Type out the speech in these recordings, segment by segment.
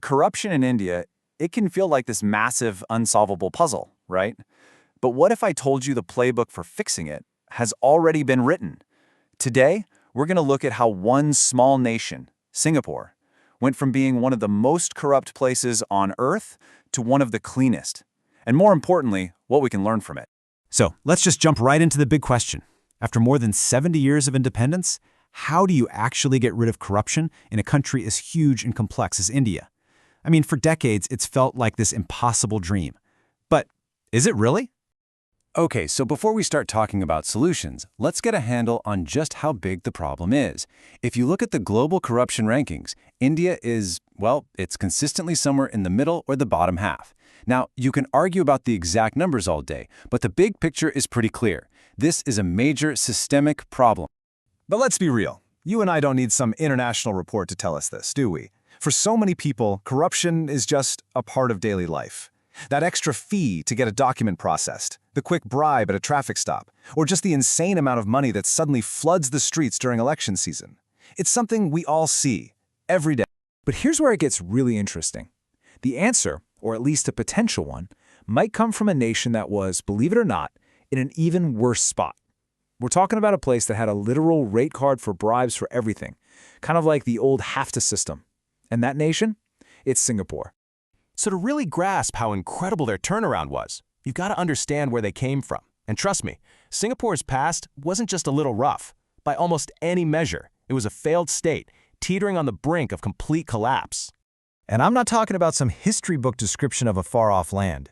Corruption in India, it can feel like this massive, unsolvable puzzle, right? But what if I told you the playbook for fixing it has already been written? Today, we're going to look at how one small nation, Singapore, went from being one of the most corrupt places on Earth to one of the cleanest. And more importantly, what we can learn from it. So let's just jump right into the big question. After more than 70 years of independence, how do you actually get rid of corruption in a country as huge and complex as India? I mean, for decades, it's felt like this impossible dream. But is it really? Okay, so before we start talking about solutions, let's get a handle on just how big the problem is. If you look at the global corruption rankings, India is, well, it's consistently somewhere in the middle or the bottom half. Now, you can argue about the exact numbers all day, but the big picture is pretty clear. This is a major systemic problem. But let's be real. You and I don't need some international report to tell us this, do we? For so many people, corruption is just a part of daily life. That extra fee to get a document processed, the quick bribe at a traffic stop, or just the insane amount of money that suddenly floods the streets during election season. It's something we all see, every day. But here's where it gets really interesting. The answer, or at least a potential one, might come from a nation that was, believe it or not, in an even worse spot. We're talking about a place that had a literal rate card for bribes for everything, kind of like the old HAFTA system. And that nation? It's Singapore. So to really grasp how incredible their turnaround was, you've got to understand where they came from. And trust me, Singapore's past wasn't just a little rough. By almost any measure, it was a failed state, teetering on the brink of complete collapse. And I'm not talking about some history book description of a far-off land.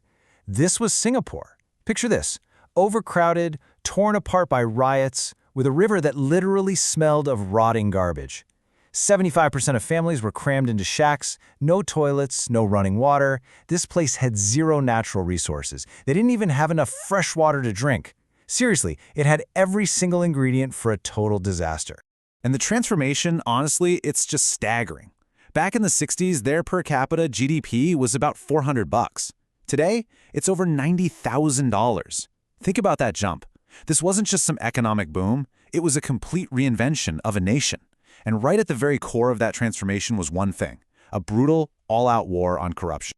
This was Singapore. Picture this: overcrowded, torn apart by riots, with a river that literally smelled of rotting garbage. 75% of families were crammed into shacks, no toilets, no running water. This place had zero natural resources. They didn't even have enough fresh water to drink. Seriously, it had every single ingredient for a total disaster. And the transformation, honestly, it's just staggering. Back in the 60s, their per capita GDP was about $400. Today, it's over $90,000. Think about that jump. This wasn't just some economic boom, it was a complete reinvention of a nation. And right at the very core of that transformation was one thing: a brutal, all-out war on corruption.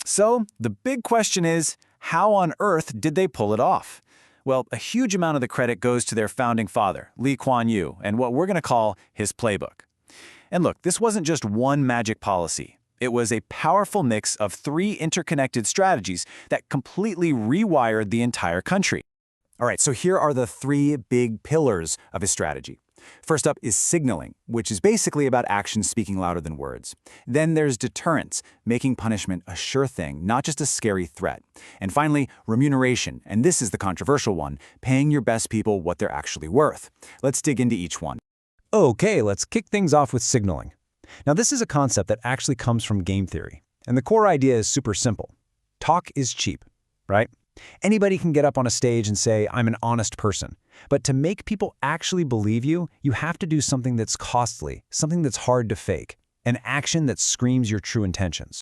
So, the big question is, how on earth did they pull it off? Well, a huge amount of the credit goes to their founding father, Lee Kuan Yew, and what we're going to call his playbook. And look, this wasn't just one magic policy. It was a powerful mix of three interconnected strategies that completely rewired the entire country. All right, so here are the three big pillars of his strategy. First up is signaling, which is basically about actions speaking louder than words. Then there's deterrence, making punishment a sure thing, not just a scary threat. And finally, remuneration, and this is the controversial one, paying your best people what they're actually worth. Let's dig into each one. Okay, let's kick things off with signaling. Now, this is a concept that actually comes from game theory, and the core idea is super simple. Talk is cheap, right? Anybody can get up on a stage and say, "I'm an honest person." But to make people actually believe you, you have to do something that's costly, something that's hard to fake, an action that screams your true intentions.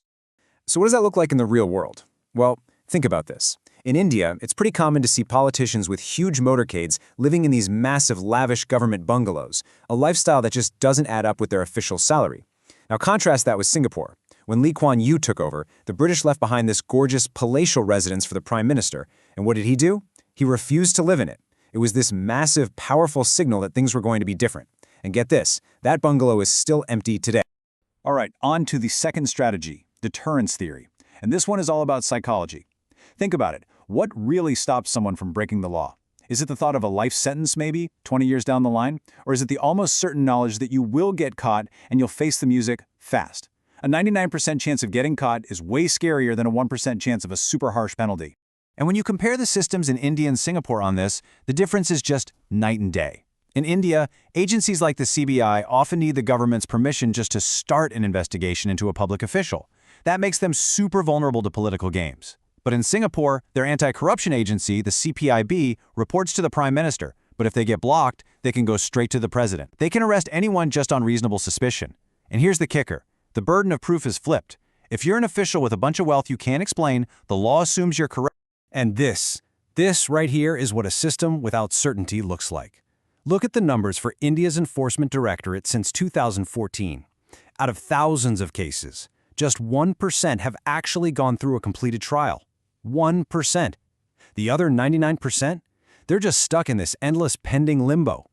So what does that look like in the real world? Well, think about this. In India, it's pretty common to see politicians with huge motorcades living in these massive, lavish government bungalows, a lifestyle that just doesn't add up with their official salary. Now contrast that with Singapore. When Lee Kuan Yew took over, the British left behind this gorgeous palatial residence for the prime minister. And what did he do? He refused to live in it. It was this massive, powerful signal that things were going to be different. And get this, that bungalow is still empty today. All right, on to the second strategy, deterrence theory. And this one is all about psychology. Think about it. What really stops someone from breaking the law? Is it the thought of a life sentence maybe, 20 years down the line? Or is it the almost certain knowledge that you will get caught and you'll face the music fast? A 99% chance of getting caught is way scarier than a 1% chance of a super harsh penalty. And when you compare the systems in India and Singapore on this, the difference is just night and day. In India, agencies like the CBI often need the government's permission just to start an investigation into a public official. That makes them super vulnerable to political games. But in Singapore, their anti-corruption agency, the CPIB, reports to the Prime Minister. But if they get blocked, they can go straight to the president. They can arrest anyone just on reasonable suspicion. And here's the kicker. The burden of proof is flipped. If you're an official with a bunch of wealth you can't explain, the law assumes you're corrupt. And this right here is what a system without certainty looks like. Look at the numbers for India's Enforcement Directorate since 2014. Out of thousands of cases, Just 1% have actually gone through a completed trial. 1%. The other 99%? They're just stuck in this endless pending limbo.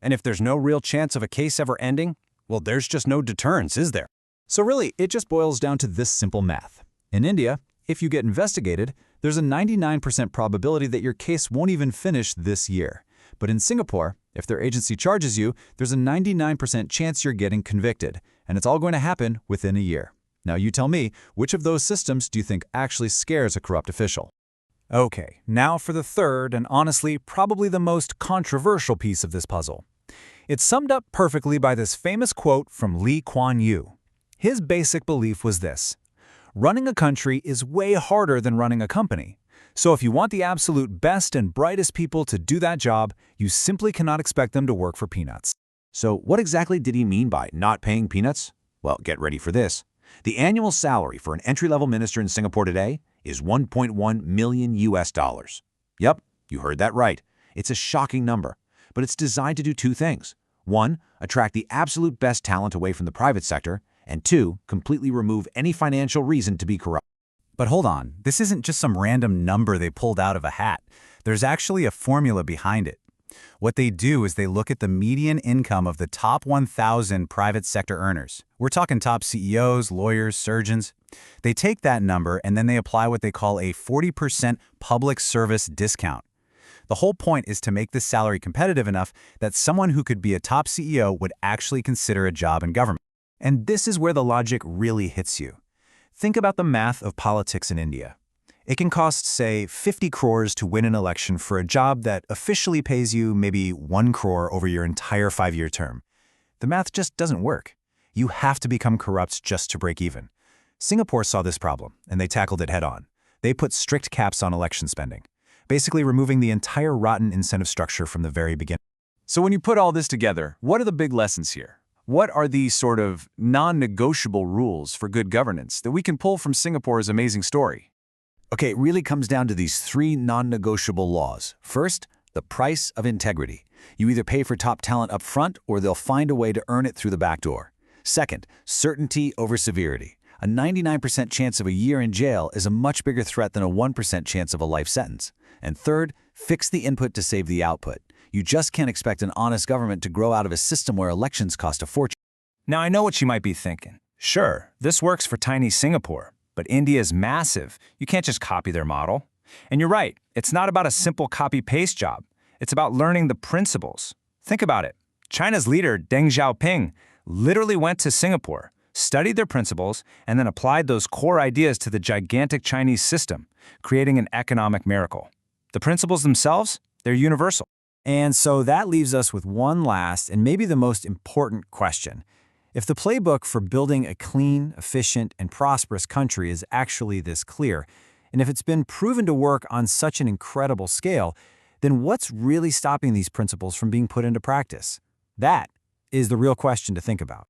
And if there's no real chance of a case ever ending, well, there's just no deterrence, is there? So really, it just boils down to this simple math. In India, if you get investigated, there's a 99% probability that your case won't even finish this year. But in Singapore, if their agency charges you, there's a 99% chance you're getting convicted, and it's all going to happen within a year. Now you tell me, which of those systems do you think actually scares a corrupt official? Okay, now for the third and honestly probably the most controversial piece of this puzzle. It's summed up perfectly by this famous quote from Lee Kuan Yew. His basic belief was this: running a country is way harder than running a company. So if you want the absolute best and brightest people to do that job, you simply cannot expect them to work for peanuts. So what exactly did he mean by not paying peanuts? Well, get ready for this. The annual salary for an entry-level minister in Singapore today is $1.1 million US. Yep, you heard that right. It's a shocking number, but it's designed to do two things. One, attract the absolute best talent away from the private sector, and two, completely remove any financial reason to be corrupt. But hold on, this isn't just some random number they pulled out of a hat. There's actually a formula behind it. What they do is they look at the median income of the top 1,000 private sector earners. We're talking top CEOs, lawyers, surgeons. They take that number and then they apply what they call a 40% public service discount. The whole point is to make this salary competitive enough that someone who could be a top CEO would actually consider a job in government. And this is where the logic really hits you. Think about the math of politics in India. It can cost, say, 50 crores to win an election for a job that officially pays you maybe 1 crore over your entire 5-year term. The math just doesn't work. You have to become corrupt just to break even. Singapore saw this problem, and they tackled it head-on. They put strict caps on election spending, basically removing the entire rotten incentive structure from the very beginning. So when you put all this together, what are the big lessons here? What are these sort of non-negotiable rules for good governance that we can pull from Singapore's amazing story? Okay, it really comes down to these 3 non-negotiable laws. First, the price of integrity. You either pay for top talent up front or they'll find a way to earn it through the back door. Second, certainty over severity. A 99% chance of a year in jail is a much bigger threat than a 1% chance of a life sentence. And third, fix the input to save the output. You just can't expect an honest government to grow out of a system where elections cost a fortune. Now, I know what you might be thinking. Sure, this works for tiny Singapore, but India is massive. You can't just copy their model. And you're right, it's not about a simple copy-paste job. It's about learning the principles. Think about it. China's leader, Deng Xiaoping, literally went to Singapore, studied their principles, and then applied those core ideas to the gigantic Chinese system, creating an economic miracle. The principles themselves, they're universal. And so that leaves us with one last and maybe the most important question. If the playbook for building a clean, efficient, and prosperous country is actually this clear, and if it's been proven to work on such an incredible scale, then what's really stopping these principles from being put into practice? That is the real question to think about.